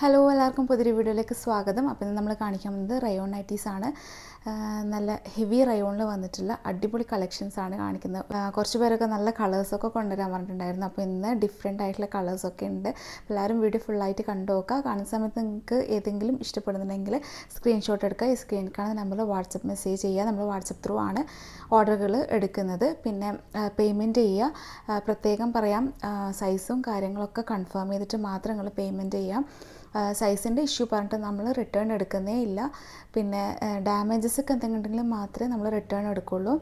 Hello എല്ലാവർക്കും പുതിയൊരു വീഡിയോയിലേക്ക് സ്വാഗതം. അപ്പോൾ ഇന്ന് നമ്മൾ കാണിക്കാൻ പോകുന്നത് റയോൺ നൈറ്റീസ് ആണ്. നല്ല ഹെവി റയോണിൽ വന്നിട്ടുള്ള അടിപൊളി കളക്ഷൻസ് ആണ് കാണിക്കുന്നത്. കുറച്ച് പേരൊക്കെ നല്ല കളേഴ്സൊക്കെ കൊണ്ടുവരാൻ പറഞ്ഞിട്ടുണ്ടായിരുന്നു. അപ്പോൾ ഇന്ന് ഡിഫറെൻ്റ് ആയിട്ടുള്ള കളേഴ്സൊക്കെ ഉണ്ട്. എല്ലാവരും വീഡിയോ ഫുള്ളായിട്ട് കണ്ടു നോക്കുക. കാണുന്ന സമയത്ത് നിങ്ങൾക്ക് ഏതെങ്കിലും ഇഷ്ടപ്പെടുന്നുണ്ടെങ്കിൽ സ്ക്രീൻഷോട്ട് എടുക്കുക. ഈ സ്ക്രീനിൽ കാണുന്ന നമ്പറിൽ വാട്സപ്പ് മെസ്സേജ് ചെയ്യുക. നമ്മൾ വാട്സപ്പ് ത്രൂ ആണ് ഓർഡറുകൾ എടുക്കുന്നത്. പിന്നെ പേയ്മെൻറ്റ് ചെയ്യുക. പ്രത്യേകം പറയാം, സൈസും കാര്യങ്ങളൊക്കെ കൺഫേം ചെയ്തിട്ട് മാത്രം നിങ്ങൾ പേയ്മെൻറ്റ് ചെയ്യാം. സൈസിൻ്റെ ഇഷ്യൂ പറഞ്ഞിട്ട് നമ്മൾ റിട്ടേൺ എടുക്കുന്നേ ഇല്ല. പിന്നെ ഡാമേജസ് ഒക്കെ എന്തെങ്കിലും ഉണ്ടെങ്കിൽ മാത്രമേ നമ്മൾ റിട്ടേൺ എടുക്കുള്ളൂ.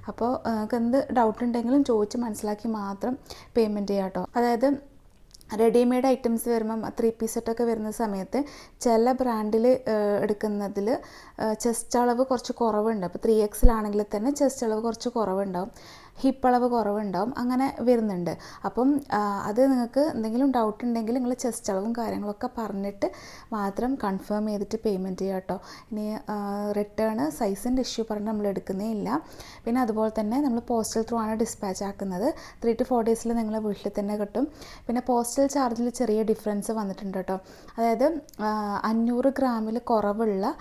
അപ്പോൾ നിങ്ങൾക്ക് എന്ത് ഡൗട്ട് ഉണ്ടെങ്കിലും ചോദിച്ച് മനസ്സിലാക്കി മാത്രം പേയ്മെൻറ്റ് ചെയ്യാം കേട്ടോ. അതായത് റെഡിമെയ്ഡ് ഐറ്റംസ് വരുമ്പം 3 പീസ് സെറ്റൊക്കെ വരുന്ന സമയത്ത് ചില ബ്രാൻഡിൽ എടുക്കുന്നതിൽ ചെസ്റ്റ് അളവ് കുറച്ച് കുറവുണ്ട്. അപ്പോൾ 3XL ആണെങ്കിൽ തന്നെ ചെസ്റ്റ് അളവ് കുറച്ച് കുറവുണ്ടാവും, ഹിപ്പ് അളവ് കുറവുണ്ടാവും, അങ്ങനെ വരുന്നുണ്ട്. അപ്പം അത് നിങ്ങൾക്ക് എന്തെങ്കിലും ഡൗട്ട് ഉണ്ടെങ്കിൽ നിങ്ങൾ ചെസ്റ്റ് അളവും കാര്യങ്ങളൊക്കെ പറഞ്ഞിട്ട് മാത്രം കൺഫേം ചെയ്തിട്ട് പേയ്മെൻറ്റ് ചെയ്യുക കേട്ടോ. ഇനി റിട്ടേൺ സൈസിൻ്റെ ഇഷ്യൂ പറഞ്ഞ് നമ്മൾ എടുക്കുന്നേ ഇല്ല. പിന്നെ അതുപോലെ തന്നെ നമ്മൾ പോസ്റ്റൽ ത്രൂ ആണ് ഡിസ്പാച്ച് ആക്കുന്നത്. 3 to 4 ഡേയ്സിൽ നിങ്ങളെ വീട്ടിൽ തന്നെ കിട്ടും. പിന്നെ പോസ്റ്റൽ ചാർജിൽ ചെറിയ ഡിഫറൻസ് വന്നിട്ടുണ്ട് കേട്ടോ. അതായത് 500 ഗ്രാമിൽ കുറവുള്ള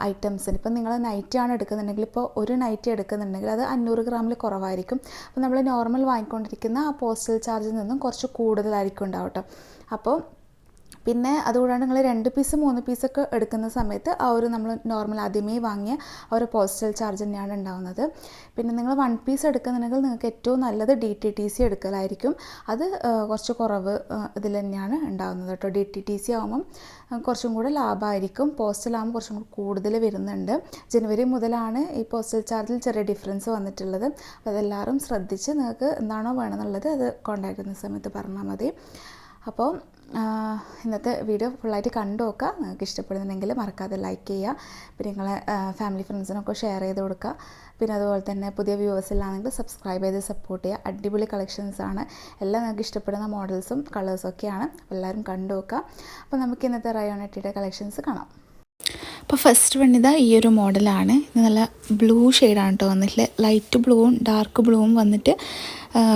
ഐറ്റംസിന് ഇപ്പം നിങ്ങൾ നൈറ്റി ആണ് എടുക്കുന്നുണ്ടെങ്കിൽ, ഇപ്പോൾ ഒരു നൈറ്റി എടുക്കുന്നുണ്ടെങ്കിൽ അത് 500 ഗ്രാമിൽ കുറവായിരിക്കും. അപ്പോൾ നമ്മൾ നോർമൽ വാങ്ങിക്കൊണ്ടിരിക്കുന്ന ആ പോസ്റ്റൽ ചാർജിൽ നിന്നും കുറച്ച് കൂടുതലായിരിക്കും ഉണ്ടാവും കേട്ടോ. അപ്പോൾ പിന്നെ അതുകൂടാണ്ട് നിങ്ങൾ 2 പീസ് 3 പീസൊക്കെ എടുക്കുന്ന സമയത്ത് ആ ഒരു നമ്മൾ നോർമൽ ആദ്യമേ വാങ്ങിയ ആ ഒരു പോസ്റ്റൽ ചാർജ് തന്നെയാണ് ഉണ്ടാകുന്നത്. പിന്നെ നിങ്ങൾ 1 പീസ് എടുക്കുന്നുണ്ടെങ്കിൽ നിങ്ങൾക്ക് ഏറ്റവും നല്ലത് DTTC എടുക്കലായിരിക്കും. അത് കുറച്ച് കുറവ് ഇതിൽ തന്നെയാണ് ഉണ്ടാകുന്നത് കേട്ടോ. DTTC ആകുമ്പം കുറച്ചും കൂടെ ലാഭമായിരിക്കും. പോസ്റ്റലാകുമ്പോൾ കുറച്ചും കൂടി കൂടുതൽ വരുന്നുണ്ട്. ജനുവരി മുതലാണ് ഈ പോസ്റ്റൽ ചാർജിൽ ചെറിയ ഡിഫറൻസ് വന്നിട്ടുള്ളത്. അപ്പോൾ അതെല്ലാവരും ശ്രദ്ധിച്ച് നിങ്ങൾക്ക് എന്താണോ വേണമെന്നുള്ളത് അത് കോൺടാക്ട് ചെയ്യുന്ന സമയത്ത് പറഞ്ഞാൽ മതി. അപ്പോൾ ഇന്നത്തെ വീഡിയോ ഫുള്ളായിട്ട് കണ്ടു നോക്കുക. നിങ്ങൾക്ക് ഇഷ്ടപ്പെടുന്നുണ്ടെങ്കിൽ മറക്കാതെ ലൈക്ക് ചെയ്യുക. പിന്നെ നിങ്ങളെ ഫാമിലി ഫ്രണ്ട്സിനൊക്കെ ഷെയർ ചെയ്ത് കൊടുക്കുക. പിന്നെ അതുപോലെ തന്നെ പുതിയ വ്യൂവേഴ്സിലാണെങ്കിൽ സബ്സ്ക്രൈബ് ചെയ്ത് സപ്പോർട്ട് ചെയ്യുക. അടിപൊളി കളക്ഷൻസാണ്. എല്ലാം നിങ്ങൾക്ക് ഇഷ്ടപ്പെടുന്ന മോഡൽസും കളേഴ്സൊക്കെയാണ്. എല്ലാവരും കണ്ടു നോക്കുക. അപ്പോൾ നമുക്ക് ഇന്നത്തെ റയോൺ നൈറ്റിയുടെ കളക്ഷൻസ് കാണാം. അപ്പോൾ ഫസ്റ്റ് വൺ ഇതാ ഈ ഒരു മോഡലാണ്. ഇത് നല്ല ബ്ലൂ ഷെയ്ഡാണ് കേട്ടോ വന്നിട്ടുള്ള. ലൈറ്റ് ബ്ലൂവും ഡാർക്ക് ബ്ലൂവും വന്നിട്ട്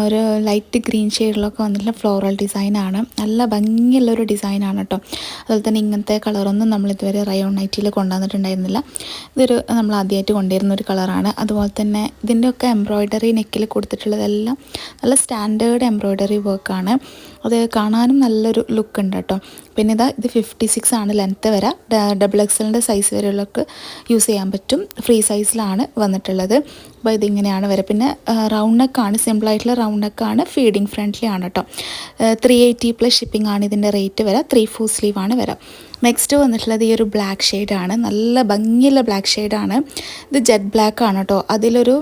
ഒരു ലൈറ്റ് ഗ്രീൻ ഷെയ്ഡിലൊക്കെ വന്നിട്ടുള്ള ഫ്ലോറൽ ഡിസൈനാണ്. നല്ല ഭംഗിയുള്ളൊരു ഡിസൈനാണ് കേട്ടോ. അതുപോലെ തന്നെ ഇങ്ങനത്തെ കളറൊന്നും നമ്മളിതുവരെ റയോൺ നൈറ്റിയിൽ കൊണ്ടുവന്നിട്ടുണ്ടായിരുന്നില്ല. ഇതൊരു നമ്മൾ ആദ്യമായിട്ട് കൊണ്ടുവരുന്ന ഒരു കളറാണ്. അതുപോലെ തന്നെ ഇതിൻ്റെയൊക്കെ എംബ്രോയ്ഡറി നെക്കിൽ കൊടുത്തിട്ടുള്ളതെല്ലാം നല്ല സ്റ്റാൻഡേർഡ് എംബ്രോയ്ഡറി വർക്കാണ്. അത് കാണാനും നല്ലൊരു ലുക്ക് ഉണ്ട് കേട്ടോ. പിന്നെ ഇത് 56 ആണ് ലെങ്ത്ത് വരെ. XXL സൈസ് വരെയുള്ളവർക്ക് യൂസ് ചെയ്യാൻ പറ്റും. ഫ്രീ സൈസിലാണ് വന്നിട്ടുള്ളത്. അപ്പോൾ ഇതിങ്ങനെയാണ് വരെ. പിന്നെ റൗണ്ട് നെക്കാണ്, സിമ്പിളായിട്ടുള്ള റൗണ്ട് നെക്കാണ്, ഫീഡിങ് ഫ്രണ്ട്ലി ആണ് കേട്ടോ. 380 പ്ലസ് ഷിപ്പിംഗ് ആണ് ഇതിൻ്റെ റേറ്റ് വരെ. 3/4 സ്ലീവ് ആണ് വരെ. നെക്സ്റ്റ് വന്നിട്ടുള്ളത് ഈ ഒരു ബ്ലാക്ക് ഷെയ്ഡാണ്. നല്ല ഭംഗിയുള്ള ബ്ലാക്ക് ഷെയ്ഡാണ്. ഇത് ജെറ്റ് ബ്ലാക്ക് ആണ് കേട്ടോ. അതിലൊരു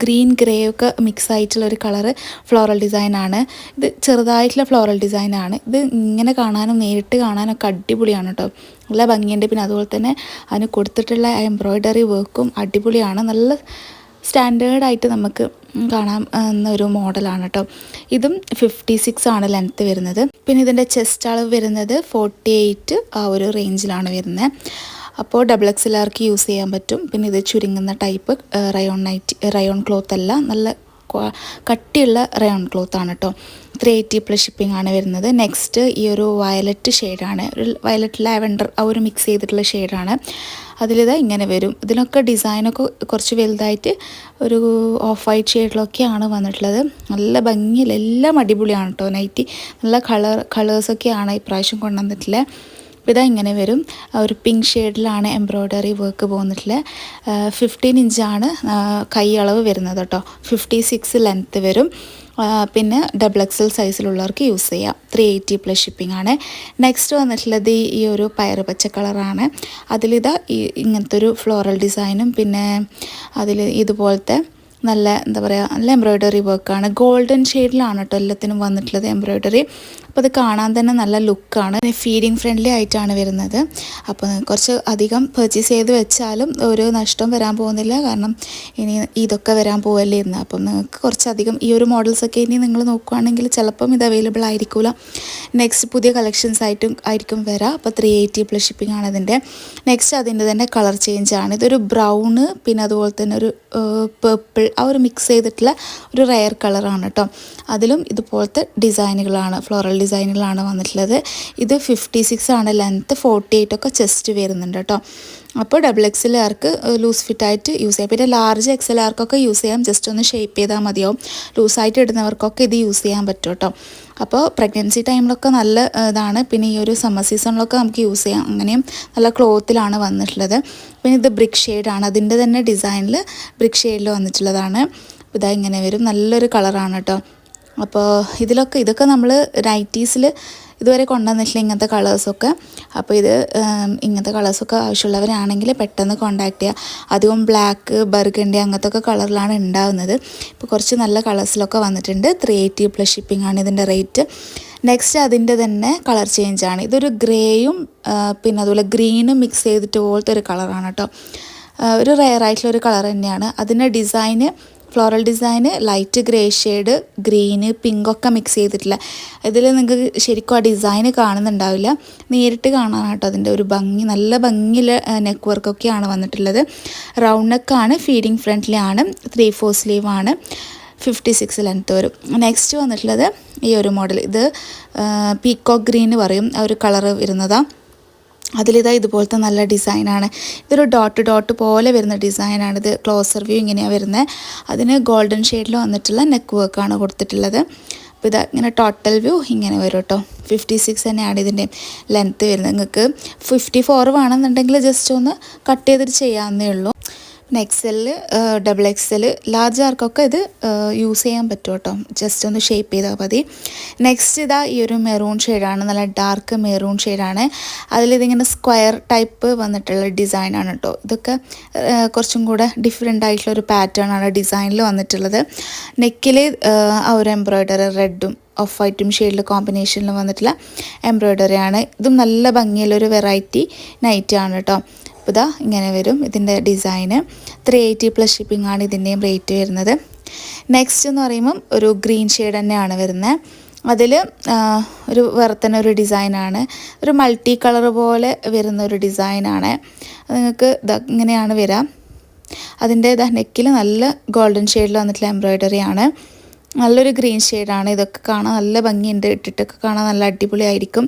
ഗ്രീൻ ഗ്രേ ഒക്കെ മിക്സ് ആയിട്ടുള്ളൊരു കളറ് ഫ്ലോറൽ ഡിസൈനാണ്. ഇത് ചെറുതായിട്ടുള്ള ഫ്ലോറൽ ഡിസൈനാണ്. ഇത് ഇങ്ങനെ കാണാനും നേരിട്ട് കാണാനൊക്കെ അടിപൊളിയാണ് കേട്ടോ. നല്ല ഭംഗിയുണ്ട്. പിന്നെ അതുപോലെ തന്നെ അതിന് കൊടുത്തിട്ടുള്ള എംബ്രോയ്ഡറി വർക്കും അടിപൊളിയാണ്. നല്ല സ്റ്റാൻഡേർഡായിട്ട് നമുക്ക് കാണാൻ ഒരു മോഡലാണ് കേട്ടോ. ഇതും 56 ആണ് ലെങ്ത്ത് വരുന്നത്. പിന്നെ ഇതിൻ്റെ ചെസ്റ്റ് അളവ് വരുന്നത് 48 ആ ഒരു റേഞ്ചിലാണ് വരുന്നത്. അപ്പോൾ XXLർക്ക് യൂസ് ചെയ്യാൻ പറ്റും. പിന്നെ ഇത് ചുരുങ്ങുന്ന ടൈപ്പ് റയോൺ ക്ലോത്ത് അല്ല, നല്ല കട്ടിയുള്ള റയോൺ ക്ലോത്താണ് കേട്ടോ. 380 പ്ലസ് ഷിപ്പിംഗ് ആണ് വരുന്നത്. നെക്സ്റ്റ് ഈ ഒരു വയലറ്റ് ഷെയ്ഡാണ്. ഒരു വയലറ്റ് ലാവൻഡർ ആ ഒരു മിക്സ് ചെയ്തിട്ടുള്ള ഷെയ്ഡാണ്. അതിലിത് ഇങ്ങനെ വരും. ഇതിനൊക്കെ ഡിസൈനൊക്കെ കുറച്ച് വലുതായിട്ട് ഒരു ഓഫ് വൈറ്റ് ഷെയ്ഡിലൊക്കെയാണ് വന്നിട്ടുള്ളത്. നല്ല ഭംഗിയിൽ എല്ലാം അടിപൊളിയാണ് കേട്ടോ. നൈറ്റി നല്ല കളേഴ്സൊക്കെയാണ് ഇപ്രാവശ്യം കൊണ്ടുവന്നിട്ടുള്ളത്. ഇതാ ഇങ്ങനെ വരും. ഒരു പിങ്ക് ഷെയ്ഡിലാണ് എംബ്രോയ്ഡറി വർക്ക് പോന്നിട്ടുള്ളത്. 15 ഇഞ്ചാണ് കൈ അളവ് വരുന്നത് കേട്ടോ. 56 ലെങ്ത്ത് വരും. പിന്നെ XXL സൈസിലുള്ളവർക്ക് യൂസ് ചെയ്യാം. 380 പ്ലസ് ഷിപ്പിംഗ് ആണ്. നെക്സ്റ്റ് വന്നിട്ടുള്ളത് ഈ ഒരു പയറ് പച്ച കളറാണ്. അതിലിതാ ഇങ്ങനത്തെ ഒരു ഫ്ലോറൽ ഡിസൈനും പിന്നെ അതിൽ ഇതുപോലത്തെ നല്ല എന്താ പറയുക, നല്ല എംബ്രോയ്ഡറി വർക്കാണ്. ഗോൾഡൻ ഷെയ്ഡിലാണ് കേട്ടോ എല്ലാത്തിനും വന്നിട്ടുള്ളത് എംബ്രോയ്ഡറി. അപ്പോൾ അത് കാണാൻ തന്നെ നല്ല ലുക്കാണ്. ഫീഡിങ് ഫ്രണ്ട്ലി ആയിട്ടാണ് വരുന്നത്. അപ്പോൾ കുറച്ച് അധികം പർച്ചേസ് ചെയ്ത് വെച്ചാലും ഒരു നഷ്ടം വരാൻ പോകുന്നില്ല. കാരണം ഇനി ഇതൊക്കെ വരാൻ പോവല്ലേ ഇന്ന്. അപ്പം നിങ്ങൾക്ക് കുറച്ചധികം ഈ ഒരു മോഡൽസൊക്കെ ഇനി നിങ്ങൾ നോക്കുകയാണെങ്കിൽ ചിലപ്പം ഇത് അവൈലബിൾ ആയിരിക്കില്ല. നെക്സ്റ്റ് പുതിയ കളക്ഷൻസ് ആയിരിക്കും വരാം. അപ്പോൾ 380 പ്ലസ് ഷിപ്പിംഗ് ആണ് ഇതിൻ്റെ. നെക്സ്റ്റ് അതിൻ്റെ തന്നെ കളർ ചേഞ്ച് ആണ്. ഇതൊരു ബ്രൗണ് പിന്നെ അതുപോലെ തന്നെ ഒരു പേർപ്പിൾ ആ ഒരു മിക്സ് ചെയ്തിട്ടുള്ള ഒരു റെയർ കളറാണ് കേട്ടോ. അതിലും ഇതുപോലത്തെ ഡിസൈനുകളാണ്, ഫ്ലോറൽ ഡിസൈനിലാണ് വന്നിട്ടുള്ളത്. ഇത് 56 ആണ് ലെങ്ത്ത്, 48 ഒക്കെ ചെസ്റ്റ് വരുന്നുണ്ട് കേട്ടോ. അപ്പോൾ XXLകാർക്ക് ലൂസ് ഫിറ്റായിട്ട് യൂസ് ചെയ്യാം. പിന്നെ ലാർജ് XLകാർക്കൊക്കെ യൂസ് ചെയ്യാം. ജസ്റ്റ് ഒന്ന് ഷേപ്പ് ചെയ്താൽ മതിയാവും. ലൂസായിട്ട് ഇടുന്നവർക്കൊക്കെ ഇത് യൂസ് ചെയ്യാൻ പറ്റും കേട്ടോ. അപ്പോൾ പ്രഗ്നൻസി ടൈമിലൊക്കെ നല്ല ഇതാണ്. പിന്നെ ഈ ഒരു സമ്മർ സീസണിലൊക്കെ നമുക്ക് യൂസ് ചെയ്യാം. അങ്ങനെയും നല്ല ക്ലോത്തിലാണ് വന്നിട്ടുള്ളത്. പിന്നെ ഇത് ബ്രിക്ക് ഷെയ്ഡാണ്. അതിൻ്റെ തന്നെ ഡിസൈനിൽ ബ്രിക്ക് ഷെയ്ഡിൽ വന്നിട്ടുള്ളതാണ്. ഇതാ ഇങ്ങനെ വരും. നല്ലൊരു കളറാണ് കേട്ടോ. അപ്പോൾ ഇതൊക്കെ നമ്മൾ നൈറ്റീസിൽ ഇതുവരെ കൊണ്ടുവന്നിട്ടില്ല ഇങ്ങനത്തെ കളേഴ്സൊക്കെ. അപ്പോൾ ഇങ്ങനത്തെ കളേഴ്സൊക്കെ ആവശ്യമുള്ളവരാണെങ്കിൽ പെട്ടെന്ന് കോൺടാക്ട് ചെയ്യുക. അധികം ബ്ലാക്ക്, ബർഗണ്ടി അങ്ങനത്തെ ഒക്കെ കളറിലാണ് ഉണ്ടാകുന്നത്. ഇപ്പോൾ കുറച്ച് നല്ല കളേഴ്സിലൊക്കെ വന്നിട്ടുണ്ട്. 380 പ്ലസ് ഷിപ്പിംഗ് ആണ് ഇതിൻ്റെ റേറ്റ്. നെക്സ്റ്റ് അതിൻ്റെ തന്നെ കളർ ചേഞ്ചാണ്. ഇതൊരു ഗ്രേയും പിന്നെ അതുപോലെ ഗ്രീനും മിക്സ് ചെയ്തിട്ട് പോലത്തെ ഒരു കളറാണ് കേട്ടോ. ഒരു റെയർ ആയിട്ടുള്ളൊരു കളർ തന്നെയാണ്. അതിൻ്റെ design floral design light grey shade, green, പിങ്കൊക്കെ മിക്സ് ചെയ്തിട്ടില്ല. ഇതിൽ നിങ്ങൾക്ക് ശരിക്കും ആ ഡിസൈന് കാണുന്നുണ്ടാവില്ല. നേരിട്ട് കാണാനാട്ടോ അതിൻ്റെ ഒരു ഭംഗി. നല്ല ഭംഗിയുള്ള നെക്ക് വർക്കൊക്കെയാണ് വന്നിട്ടുള്ളത്. റൗണ്ട് നെക്കാണ്, ഫീഡിങ് ഫ്രണ്ട്ലി ആണ്, 3/4 സ്ലീവ് ആണ്, 56 ലെങ്ത്ത് വരും. നെക്സ്റ്റ് വന്നിട്ടുള്ളത് ഈ ഒരു മോഡൽ. ഇത് പീക്കോക്ക് ഗ്രീൻ പറയും ആ ഒരു കളറ് വരുന്നതാണ്. അതിലിതാ ഇതുപോലത്തെ നല്ല ഡിസൈനാണ്. ഇതൊരു ഡോട്ട് പോലെ വരുന്ന ഡിസൈനാണ്. ഇത് ക്ലോസർ വ്യൂ ഇങ്ങനെയാണ് വരുന്നത്. അതിന് ഗോൾഡൻ ഷെയ്ഡിൽ വന്നിട്ടുള്ള നെക്ക് വർക്കാണ് കൊടുത്തിട്ടുള്ളത്. അപ്പോൾ ഇതാ ഇങ്ങനെ ടോട്ടൽ വ്യൂ ഇങ്ങനെ വരും കേട്ടോ. 56 തന്നെയാണ് ഇതിൻ്റെ ലെങ്ത്ത് വരുന്നത്. നിങ്ങൾക്ക് 54 വേണമെന്നുണ്ടെങ്കിൽ ജസ്റ്റ് ഒന്ന് കട്ട് ചെയ്തിട്ട് ചെയ്യാവുന്നേ ഉള്ളൂ. പിന്നെ XL, XXL, ലാർജ് ആർക്കൊക്കെ ഇത് യൂസ് ചെയ്യാൻ പറ്റും കേട്ടോ. ജസ്റ്റ് ഒന്ന് ഷേപ്പ് ചെയ്താൽ മതി. നെക്സ്റ്റ് ഇതാ ഈ ഒരു മെറൂൺ ഷെയ്ഡാണ്. നല്ല ഡാർക്ക് മെറൂൺ ഷെയ്ഡാണ്. അതിലിതിങ്ങനെ സ്ക്വയർ ടൈപ്പ് വന്നിട്ടുള്ള ഡിസൈനാണ് കേട്ടോ. ഇതൊക്കെ കുറച്ചും കൂടെ ഡിഫറെൻ്റ് ആയിട്ടുള്ളൊരു പാറ്റേൺ ആണ് ഡിസൈനിൽ വന്നിട്ടുള്ളത്. നെക്കിൽ ആ ഒരു എംബ്രോയ്ഡറി റെഡും ഓഫ് വൈറ്റും ഷെയ്ഡിൽ കോമ്പിനേഷനിൽ വന്നിട്ടുള്ള എംബ്രോയ്ഡറിയാണ്. ഇതും നല്ല ഭംഗിയുള്ളൊരു വെറൈറ്റി നൈറ്റാണ് കേട്ടോ. അപ്പോൾ ഇതാ ഇങ്ങനെ വരും ഇതിൻ്റെ ഡിസൈന്. 380 പ്ലസ് ഷിപ്പിംഗ് ആണ് ഇതിൻ്റെയും റേറ്റ് വരുന്നത്. നെക്സ്റ്റ് എന്ന് പറയുമ്പം ഒരു ഗ്രീൻ ഷെയ്ഡ് തന്നെയാണ് വരുന്നത്. അതിൽ ഒരു വേറെ തന്നെ ഒരു ഡിസൈനാണ്. ഒരു മൾട്ടി കളർ പോലെ വരുന്ന ഒരു ഡിസൈനാണ്. നിങ്ങൾക്ക് ഇങ്ങനെയാണ് വരിക. അതിൻ്റെ നെക്കിൽ നല്ല ഗോൾഡൻ ഷെയ്ഡിൽ വന്നിട്ടുള്ള എംബ്രോയ്ഡറി ആണ്. നല്ലൊരു ഗ്രീൻ ഷെയ്ഡാണ്. ഇതൊക്കെ കാണാൻ നല്ല ഭംഗിയുണ്ട്. ഇട്ടിട്ടൊക്കെ കാണാൻ നല്ല അടിപൊളിയായിരിക്കും.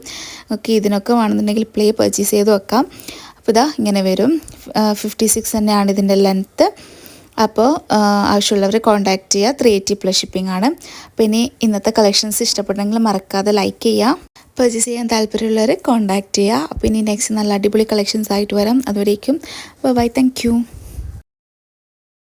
ഓക്കെ, ഇതിനൊക്കെ വേണമെന്നുണ്ടെങ്കിൽ പർച്ചേസ് ചെയ്ത് വെക്കാം. അപ്പോൾ ഇതാ ഇങ്ങനെ വരും. 56 തന്നെയാണ് ഇതിൻ്റെ ലെങ്ത്ത്. അപ്പോൾ ആവശ്യമുള്ളവർ കോൺടാക്റ്റ് ചെയ്യുക. 380 പ്ലസ് ഷിപ്പിംഗ് ആണ്. അപ്പോൾ ഇനി ഇന്നത്തെ കളക്ഷൻസ് ഇഷ്ടപ്പെട്ടെങ്കിൽ മറക്കാതെ ലൈക്ക് ചെയ്യുക. പർച്ചേസ് ചെയ്യാൻ താല്പര്യമുള്ളവർ കോൺടാക്റ്റ് ചെയ്യുക. അപ്പോൾ ഇനി നെക്സ്റ്റ് നല്ല അടിപൊളി കളക്ഷൻസ് ആയിട്ട് വരാം. അതുവരേക്കും ബൈ, താങ്ക് യു.